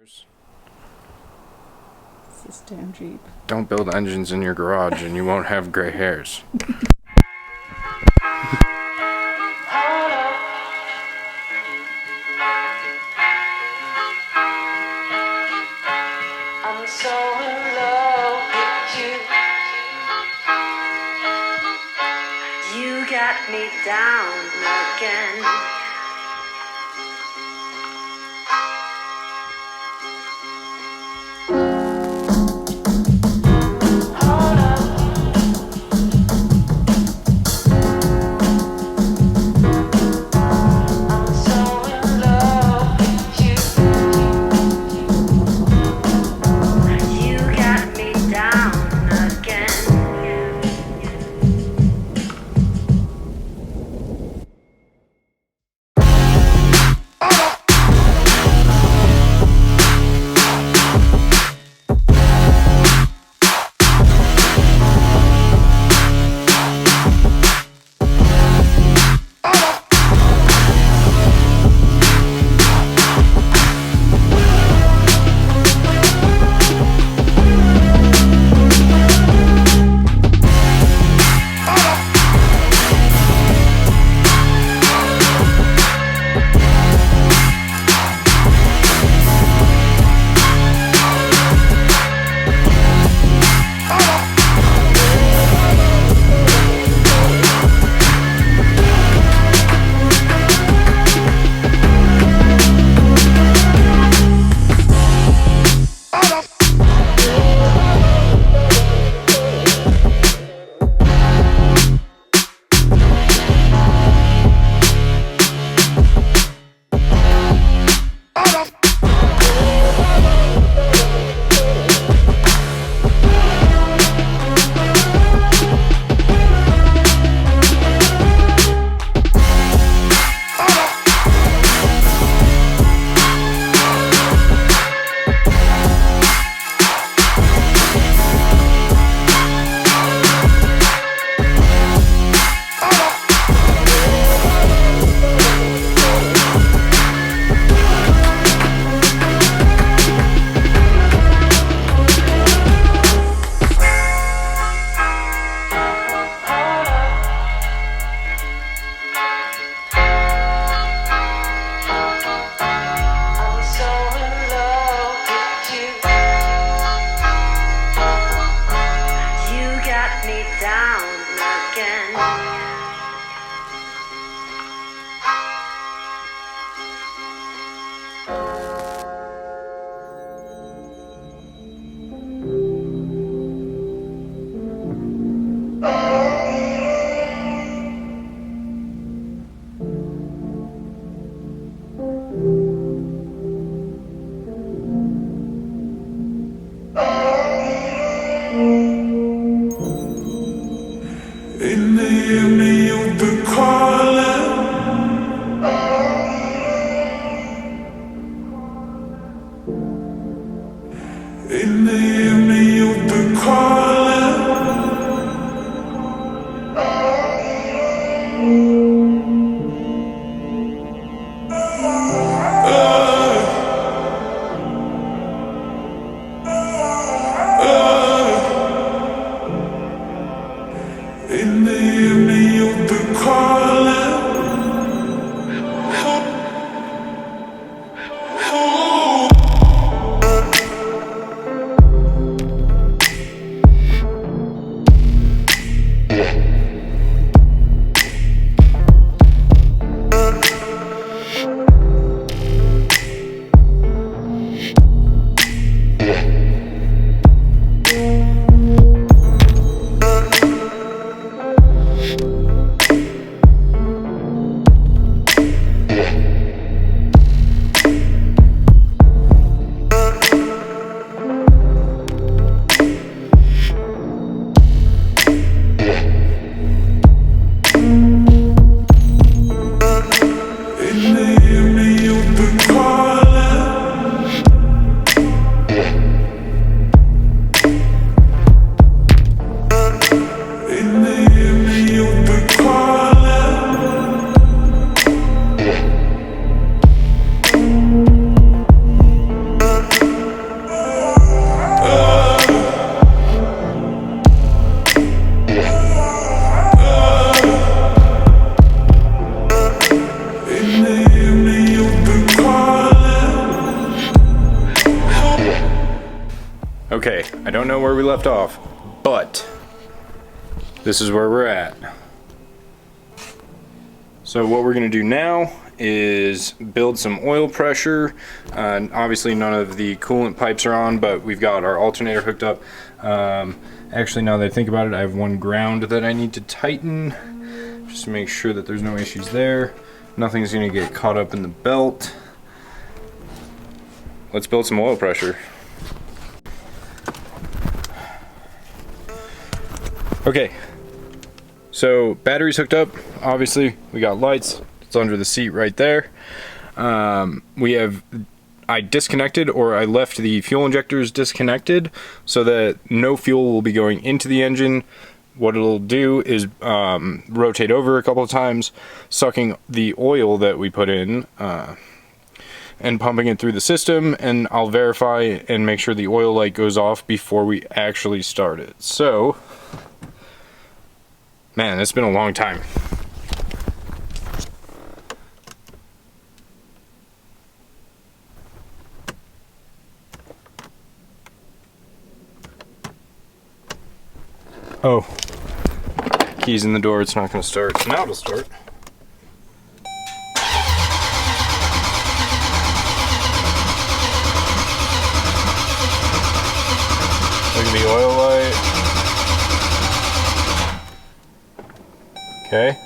It's this damn Jeep. Don't build engines in your garage and you won't have gray hairs. I'm so in love with you. You got me down again. Hold up. I'm so in love with you. You got me down again. I'm so in love with you. You got me down again. In the evening you'll be calling. In the evening you'll be calling. In the evening you'll be calling. Okay, I don't know where we left off, but this is where we're at. So what we're gonna do now is build some oil pressure. Obviously none of the coolant pipes are on, but we've got our alternator hooked up. Actually, now that I think about it, I have one ground that I need to tighten, just to make sure that there's no issues there. Nothing's gonna get caught up in the belt. Let's build some oil pressure. Okay, so battery's hooked up. Obviously, we got lights. It's under the seat right there. I disconnected, or I left the fuel injectors disconnected so that no fuel will be going into the engine. What it'll do is rotate over a couple of times, sucking the oil that we put in and pumping it through the system, and I'll verify and make sure the oil light goes off before we actually start it. So, man, it's been a long time. Oh, keys in the door, it's not going to start. Now it'll start. Look at the oil light. Okay.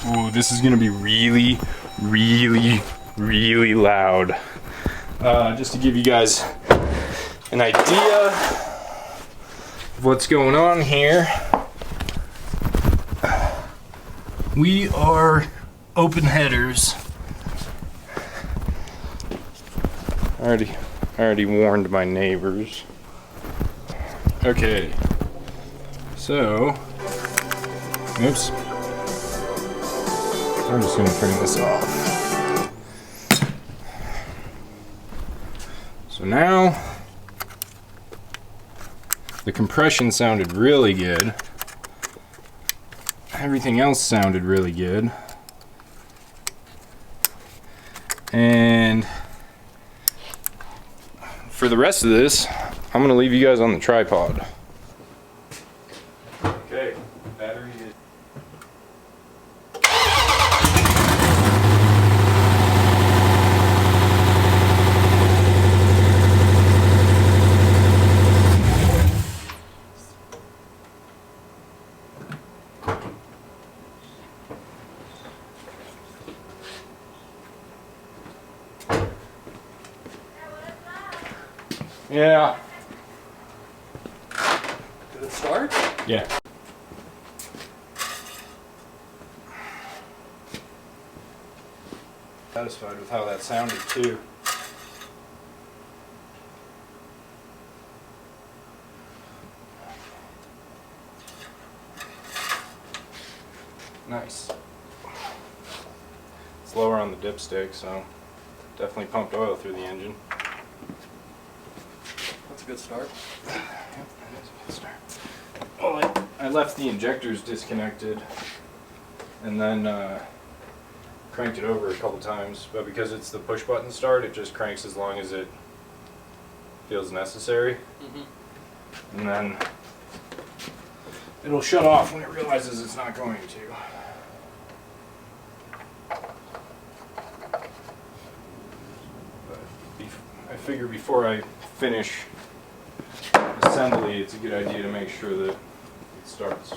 Ooh, this is gonna be really, really, really loud. Just to give you guys an idea of what's going on here. We are open headers. I already warned my neighbors. Okay. So, oops. I'm just gonna turn this off. So now, the compression sounded really good. Everything else sounded really good. And for the rest of this, I'm gonna leave you guys on the tripod. Okay, battery is... Yeah. Did it start? Yeah. Satisfied with how that sounded too. Nice. It's lower on the dipstick, so definitely pumped oil through the engine. That's a good start. Yep, that is a good start. Well, I left the injectors disconnected and then cranked it over a couple times, but because it's the push button start, it just cranks as long as it feels necessary. And then it'll shut off when it realizes it's not going to. But I figure before I finish assembly, it's a good idea to make sure that it starts.